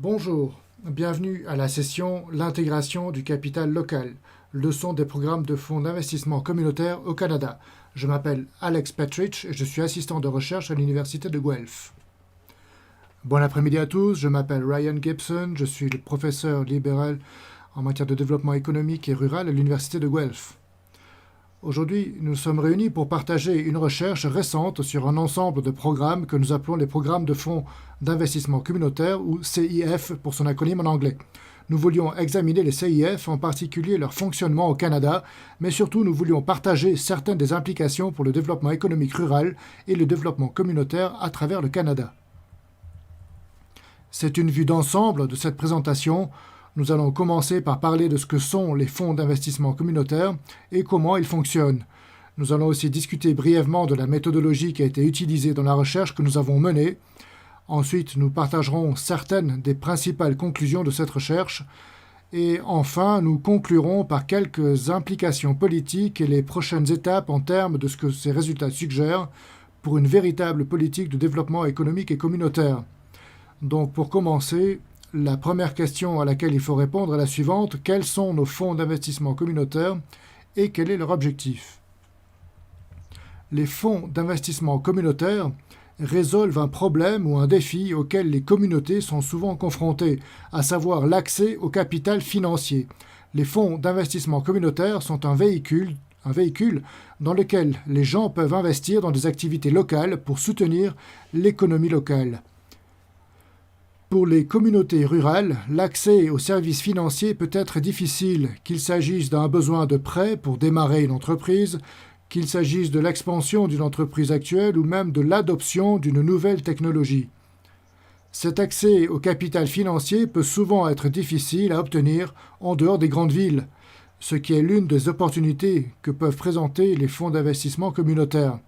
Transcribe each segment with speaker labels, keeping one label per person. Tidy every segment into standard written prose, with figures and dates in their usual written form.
Speaker 1: Bonjour, bienvenue à la session L'intégration du capital local, leçon des programmes de fonds d'investissement communautaire au Canada. Je m'appelle Alex Petrich et je suis assistant de recherche à l'Université de Guelph. Bon après-midi à tous, je m'appelle Ryan Gibson, je suis le professeur libéral en matière de développement économique et rural à l'Université de Guelph. Aujourd'hui, nous sommes réunis pour partager une recherche récente sur un ensemble de programmes que nous appelons les programmes de fonds d'investissement communautaire ou CIF pour son acronyme en anglais. Nous voulions examiner les CIF, en particulier leur fonctionnement au Canada, mais surtout nous voulions partager certaines des implications pour le développement économique rural et le développement communautaire à travers le Canada. C'est une vue d'ensemble de cette présentation. Nous allons commencer par parler de ce que sont les fonds d'investissement communautaire et comment ils fonctionnent. Nous allons aussi discuter brièvement de la méthodologie qui a été utilisée dans la recherche que nous avons menée. Ensuite, nous partagerons certaines des principales conclusions de cette recherche. Et enfin, nous conclurons par quelques implications politiques et les prochaines étapes en termes de ce que ces résultats suggèrent pour une véritable politique de développement économique et communautaire. Donc, pour commencer, la première question à laquelle il faut répondre est la suivante. Quels sont nos fonds d'investissement communautaire et quel est leur objectif? Les fonds d'investissement communautaire résolvent un problème ou un défi auquel les communautés sont souvent confrontées, à savoir l'accès au capital financier. Les fonds d'investissement communautaire sont un véhicule dans lequel les gens peuvent investir dans des activités locales pour soutenir l'économie locale. Pour les communautés rurales, l'accès aux services financiers peut être difficile, qu'il s'agisse d'un besoin de prêt pour démarrer une entreprise, qu'il s'agisse de l'expansion d'une entreprise actuelle ou même de l'adoption d'une nouvelle technologie. Cet accès au capital financier peut souvent être difficile à obtenir en dehors des grandes villes, ce qui est l'une des opportunités que peuvent présenter les fonds d'investissement communautaires.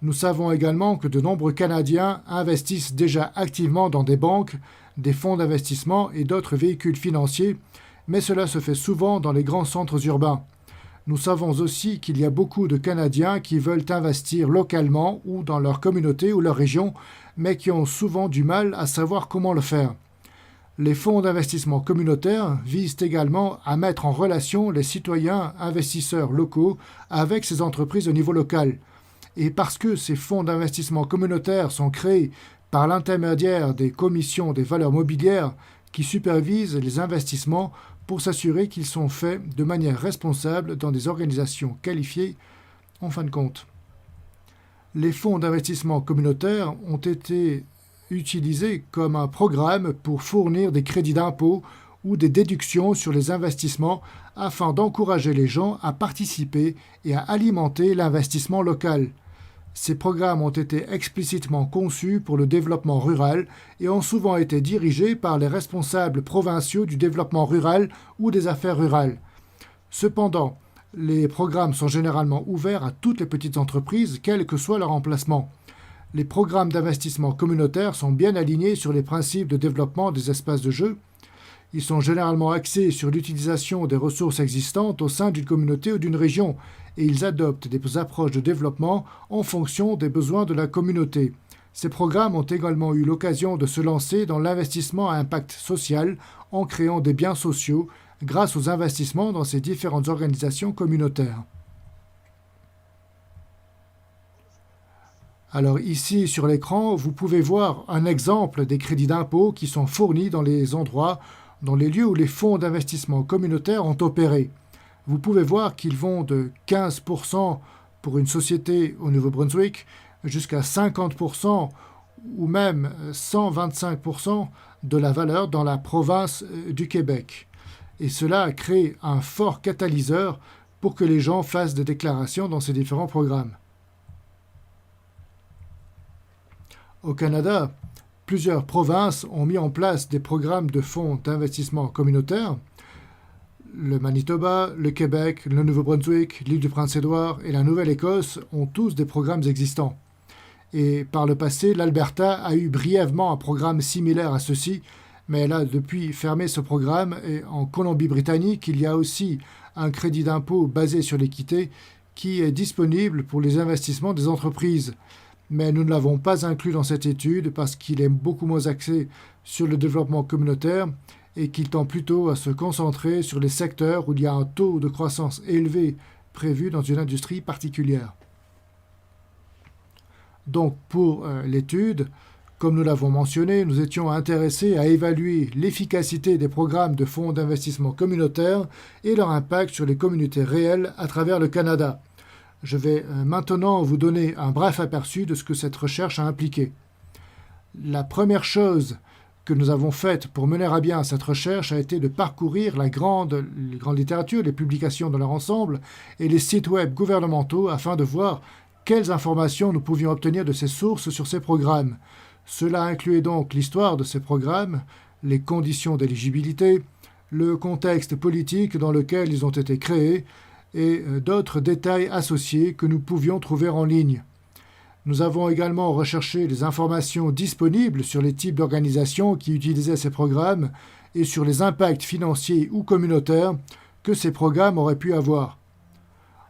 Speaker 1: Nous savons également que de nombreux Canadiens investissent déjà activement dans des banques, des fonds d'investissement et d'autres véhicules financiers, mais cela se fait souvent dans les grands centres urbains. Nous savons aussi qu'il y a beaucoup de Canadiens qui veulent investir localement ou dans leur communauté ou leur région, mais qui ont souvent du mal à savoir comment le faire. Les fonds d'investissement communautaires visent également à mettre en relation les citoyens investisseurs locaux avec ces entreprises au niveau local. Et parce que ces fonds d'investissement communautaires sont créés par l'intermédiaire des commissions des valeurs mobilières qui supervisent les investissements pour s'assurer qu'ils sont faits de manière responsable dans des organisations qualifiées en fin de compte. Les fonds d'investissement communautaires ont été utilisés comme un programme pour fournir des crédits d'impôt ou des déductions sur les investissements afin d'encourager les gens à participer et à alimenter l'investissement local. Ces programmes ont été explicitement conçus pour le développement rural et ont souvent été dirigés par les responsables provinciaux du développement rural ou des affaires rurales. Cependant, les programmes sont généralement ouverts à toutes les petites entreprises, quel que soit leur emplacement. Les programmes d'investissement communautaire sont bien alignés sur les principes de développement des espaces de jeu. Ils sont généralement axés sur l'utilisation des ressources existantes au sein d'une communauté ou d'une région et ils adoptent des approches de développement en fonction des besoins de la communauté. Ces programmes ont également eu l'occasion de se lancer dans l'investissement à impact social en créant des biens sociaux grâce aux investissements dans ces différentes organisations communautaires. Alors ici sur l'écran, vous pouvez voir un exemple des crédits d'impôt qui sont fournis dans les endroits, dans les lieux où les fonds d'investissement communautaire ont opéré. Vous pouvez voir qu'ils vont de 15% pour une société au Nouveau-Brunswick jusqu'à 50% ou même 125% de la valeur dans la province du Québec. Et cela crée un fort catalyseur pour que les gens fassent des déclarations dans ces différents programmes. Au Canada, plusieurs provinces ont mis en place des programmes de fonds d'investissement communautaire. Le Manitoba, le Québec, le Nouveau-Brunswick, l'île du Prince-Édouard et la Nouvelle-Écosse ont tous des programmes existants. Et par le passé, l'Alberta a eu brièvement un programme similaire à ceci, mais elle a depuis fermé ce programme. Et en Colombie-Britannique, il y a aussi un crédit d'impôt basé sur l'équité qui est disponible pour les investissements des entreprises. Mais nous ne l'avons pas inclus dans cette étude parce qu'il est beaucoup moins axé sur le développement communautaire et qu'il tend plutôt à se concentrer sur les secteurs où il y a un taux de croissance élevé prévu dans une industrie particulière. Donc pour l'étude, comme nous l'avons mentionné, nous étions intéressés à évaluer l'efficacité des programmes de fonds d'investissement communautaires et leur impact sur les communautés réelles à travers le Canada. Je vais maintenant vous donner un bref aperçu de ce que cette recherche a impliqué. La première chose que nous avons faite pour mener à bien cette recherche a été de parcourir les grandes littératures, les publications dans leur ensemble et les sites web gouvernementaux afin de voir quelles informations nous pouvions obtenir de ces sources sur ces programmes. Cela incluait donc l'histoire de ces programmes, les conditions d'éligibilité, le contexte politique dans lequel ils ont été créés et d'autres détails associés que nous pouvions trouver en ligne. Nous avons également recherché les informations disponibles sur les types d'organisations qui utilisaient ces programmes et sur les impacts financiers ou communautaires que ces programmes auraient pu avoir.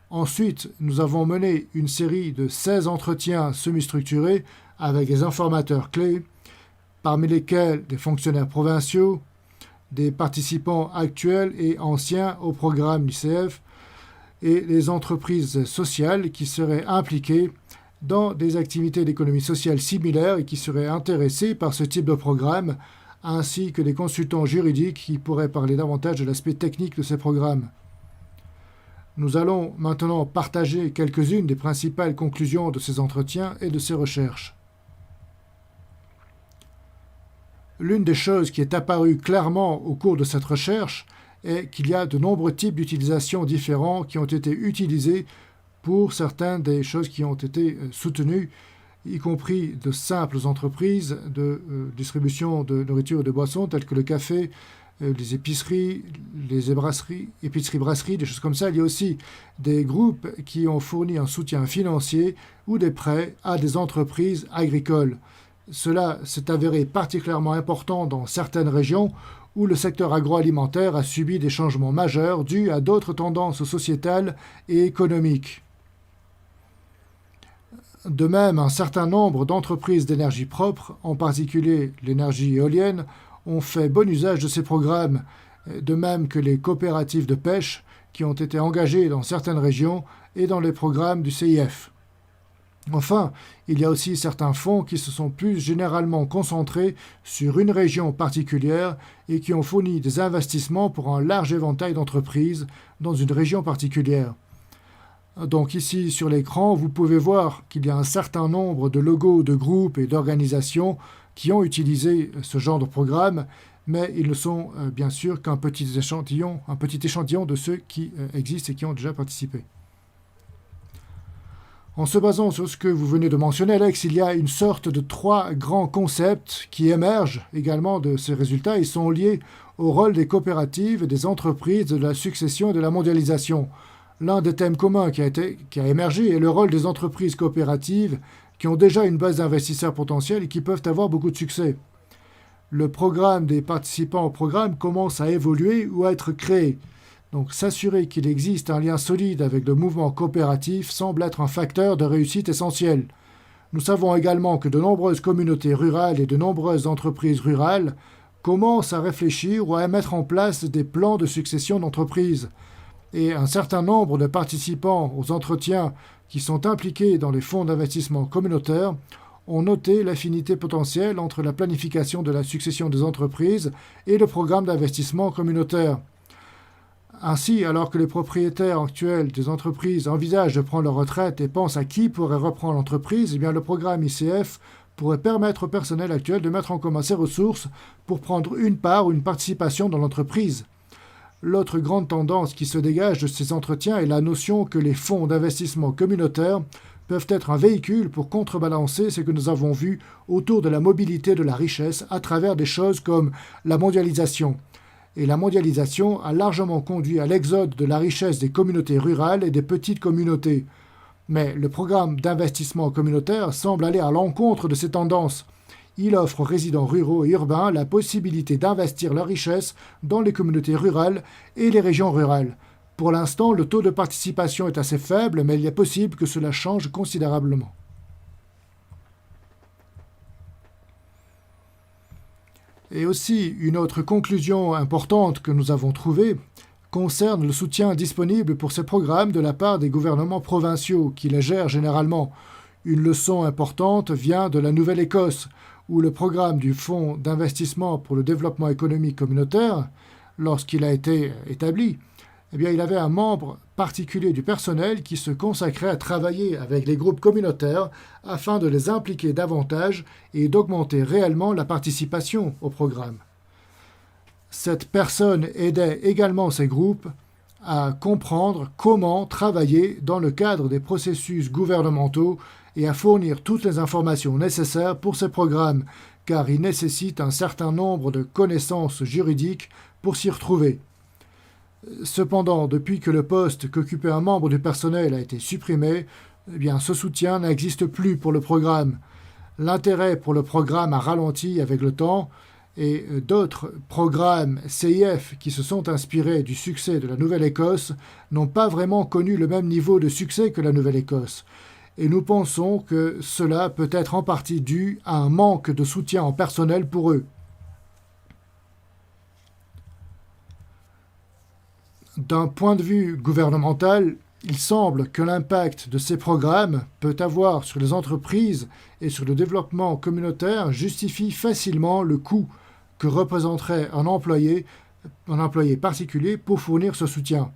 Speaker 1: Ensuite, nous avons mené une série de 16 entretiens semi-structurés avec des informateurs clés, parmi lesquels des fonctionnaires provinciaux, des participants actuels et anciens au programme ICF et les entreprises sociales qui seraient impliquées dans des activités d'économie sociale similaires et qui seraient intéressées par ce type de programme, ainsi que des consultants juridiques qui pourraient parler davantage de l'aspect technique de ces programmes. Nous allons maintenant partager quelques-unes des principales conclusions de ces entretiens et de ces recherches. L'une des choses qui est apparue clairement au cours de cette recherche est qu'il y a de nombreux types d'utilisations différents qui ont été utilisés pour certaines des choses qui ont été soutenues, y compris de simples entreprises de distribution de nourriture et de boissons telles que le café, les épiceries, les épiceries-brasseries, des choses comme ça. Il y a aussi des groupes qui ont fourni un soutien financier ou des prêts à des entreprises agricoles. Cela s'est avéré particulièrement important dans certaines régions où le secteur agroalimentaire a subi des changements majeurs dus à d'autres tendances sociétales et économiques. De même, un certain nombre d'entreprises d'énergie propre, en particulier l'énergie éolienne, ont fait bon usage de ces programmes, de même que les coopératives de pêche qui ont été engagées dans certaines régions et dans les programmes du CIF. Enfin, il y a aussi certains fonds qui se sont plus généralement concentrés sur une région particulière et qui ont fourni des investissements pour un large éventail d'entreprises dans une région particulière. Donc ici sur l'écran, vous pouvez voir qu'il y a un certain nombre de logos de groupes et d'organisations qui ont utilisé ce genre de programme, mais ils ne sont bien sûr qu'un petit échantillon de ceux qui existent et qui ont déjà participé. En se basant sur ce que vous venez de mentionner, Alex, il y a une sorte de 3 grands concepts qui émergent également de ces résultats. Ils sont liés au rôle des coopératives et des entreprises, de la succession et de la mondialisation. L'un des thèmes communs qui a émergé est le rôle des entreprises coopératives qui ont déjà une base d'investisseurs potentiels et qui peuvent avoir beaucoup de succès. Le programme des participants au programme commence à évoluer ou à être créé. Donc s'assurer qu'il existe un lien solide avec le mouvement coopératif semble être un facteur de réussite essentiel. Nous savons également que de nombreuses communautés rurales et de nombreuses entreprises rurales commencent à réfléchir ou à mettre en place des plans de succession d'entreprises. Et un certain nombre de participants aux entretiens qui sont impliqués dans les fonds d'investissement communautaires ont noté l'affinité potentielle entre la planification de la succession des entreprises et le programme d'investissement communautaire. Ainsi, alors que les propriétaires actuels des entreprises envisagent de prendre leur retraite et pensent à qui pourrait reprendre l'entreprise, eh bien le programme ICF pourrait permettre au personnel actuel de mettre en commun ses ressources pour prendre une part ou une participation dans l'entreprise. L'autre grande tendance qui se dégage de ces entretiens est la notion que les fonds d'investissement communautaires peuvent être un véhicule pour contrebalancer ce que nous avons vu autour de la mobilité de la richesse à travers des choses comme la mondialisation. Et la mondialisation a largement conduit à l'exode de la richesse des communautés rurales et des petites communautés. Mais le programme d'investissement communautaire semble aller à l'encontre de ces tendances. Il offre aux résidents ruraux et urbains la possibilité d'investir leur richesse dans les communautés rurales et les régions rurales. Pour l'instant, le taux de participation est assez faible, mais il est possible que cela change considérablement. Et aussi, une autre conclusion importante que nous avons trouvée concerne le soutien disponible pour ces programmes de la part des gouvernements provinciaux qui les gèrent généralement. Une leçon importante vient de la Nouvelle-Écosse, où le programme du Fonds d'investissement pour le développement économique communautaire, lorsqu'il a été établi, eh bien, il avait un membre particulier du personnel qui se consacrait à travailler avec les groupes communautaires afin de les impliquer davantage et d'augmenter réellement la participation au programme. Cette personne aidait également ces groupes à comprendre comment travailler dans le cadre des processus gouvernementaux et à fournir toutes les informations nécessaires pour ces programmes, car ils nécessitent un certain nombre de connaissances juridiques pour s'y retrouver. Cependant, depuis que le poste qu'occupait un membre du personnel a été supprimé, eh bien, ce soutien n'existe plus pour le programme. L'intérêt pour le programme a ralenti avec le temps et d'autres programmes CIF qui se sont inspirés du succès de la Nouvelle-Écosse n'ont pas vraiment connu le même niveau de succès que la Nouvelle-Écosse. Et nous pensons que cela peut être en partie dû à un manque de soutien en personnel pour eux. D'un point de vue gouvernemental, il semble que l'impact de ces programmes peut avoir sur les entreprises et sur le développement communautaire justifie facilement le coût que représenterait un employé particulier pour fournir ce soutien.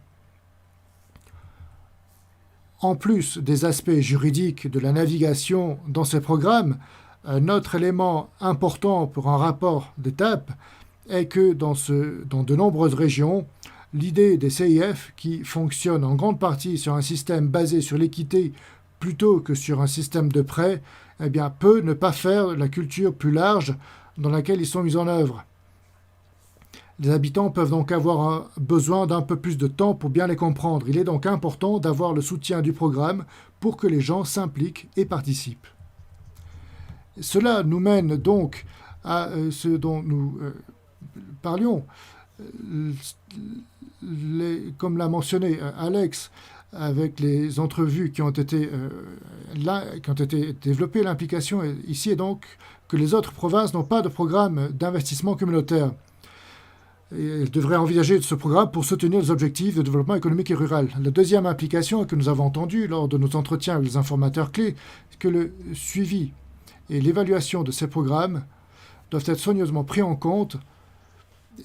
Speaker 1: En plus des aspects juridiques de la navigation dans ces programmes, un autre élément important pour un rapport d'étape est que dans de nombreuses régions, l'idée des CIF, qui fonctionne en grande partie sur un système basé sur l'équité plutôt que sur un système de prêt, eh bien, peut ne pas faire la culture plus large dans laquelle ils sont mis en œuvre. Les habitants peuvent donc avoir besoin d'un peu plus de temps pour bien les comprendre. Il est donc important d'avoir le soutien du programme pour que les gens s'impliquent et participent. Cela nous mène donc à ce dont nous parlions. Comme l'a mentionné Alex, avec les entrevues qui ont été développées, l'implication ici est donc que les autres provinces n'ont pas de programme d'investissement communautaire. Et elles devraient envisager ce programme pour soutenir les objectifs de développement économique et rural. La deuxième implication que nous avons entendue lors de nos entretiens avec les informateurs clés, c'est que le suivi et l'évaluation de ces programmes doivent être soigneusement pris en compte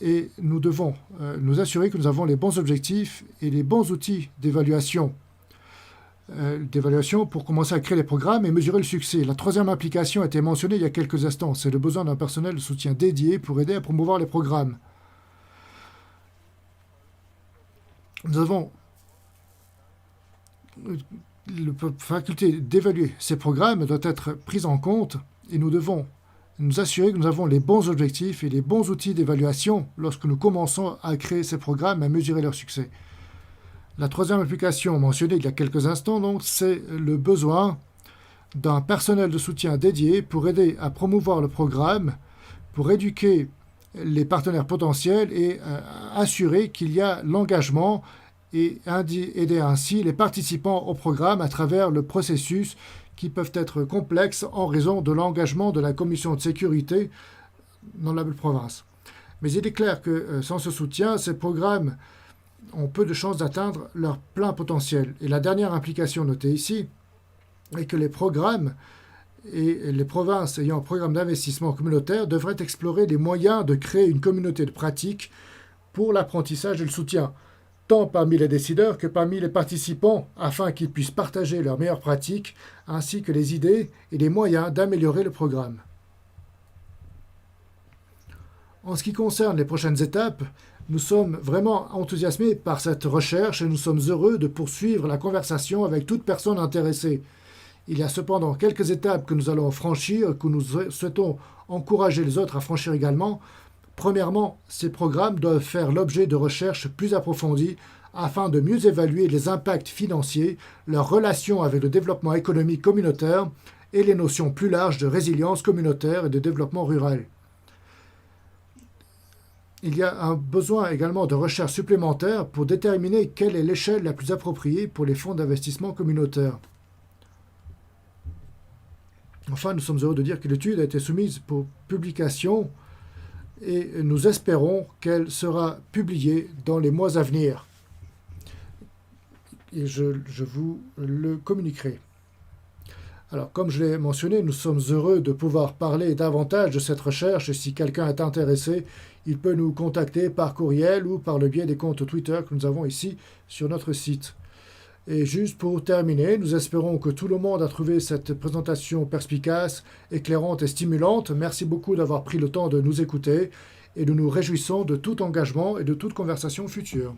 Speaker 1: et nous devons nous assurer que nous avons les bons objectifs et les bons outils d'évaluation pour commencer à créer les programmes et mesurer le succès. La troisième implication a été mentionnée il y a quelques instants, c'est le besoin d'un personnel de soutien dédié pour aider à promouvoir les programmes. Nous avons la faculté d'évaluer ces programmes doit être prise en compte et nous devons nous assurer que nous avons les bons objectifs et les bons outils d'évaluation lorsque nous commençons à créer ces programmes et à mesurer leur succès. La troisième implication mentionnée il y a quelques instants, donc, c'est le besoin d'un personnel de soutien dédié pour aider à promouvoir le programme, pour éduquer les partenaires potentiels et assurer qu'il y a l'engagement et aider ainsi les participants au programme à travers le processus qui peuvent être complexes en raison de l'engagement de la commission de sécurité dans la province. Mais il est clair que sans ce soutien, ces programmes ont peu de chances d'atteindre leur plein potentiel. Et la dernière implication notée ici est que les programmes et les provinces ayant un programme d'investissement communautaire devraient explorer les moyens de créer une communauté de pratique pour l'apprentissage et le soutien, tant parmi les décideurs que parmi les participants, afin qu'ils puissent partager leurs meilleures pratiques, ainsi que les idées et les moyens d'améliorer le programme. En ce qui concerne les prochaines étapes, nous sommes vraiment enthousiasmés par cette recherche et nous sommes heureux de poursuivre la conversation avec toute personne intéressée. Il y a cependant quelques étapes que nous allons franchir, que nous souhaitons encourager les autres à franchir également. Premièrement, ces programmes doivent faire l'objet de recherches plus approfondies afin de mieux évaluer les impacts financiers, leur relation avec le développement économique communautaire et les notions plus larges de résilience communautaire et de développement rural. Il y a un besoin également de recherches supplémentaires pour déterminer quelle est l'échelle la plus appropriée pour les fonds d'investissement communautaire. Enfin, nous sommes heureux de dire que l'étude a été soumise pour publication et nous espérons qu'elle sera publiée dans les mois à venir. Et je vous le communiquerai. Alors, comme je l'ai mentionné, nous sommes heureux de pouvoir parler davantage de cette recherche et si quelqu'un est intéressé, il peut nous contacter par courriel ou par le biais des comptes Twitter que nous avons ici sur notre site. Et juste pour terminer, nous espérons que tout le monde a trouvé cette présentation perspicace, éclairante et stimulante. Merci beaucoup d'avoir pris le temps de nous écouter et nous nous réjouissons de tout engagement et de toute conversation future.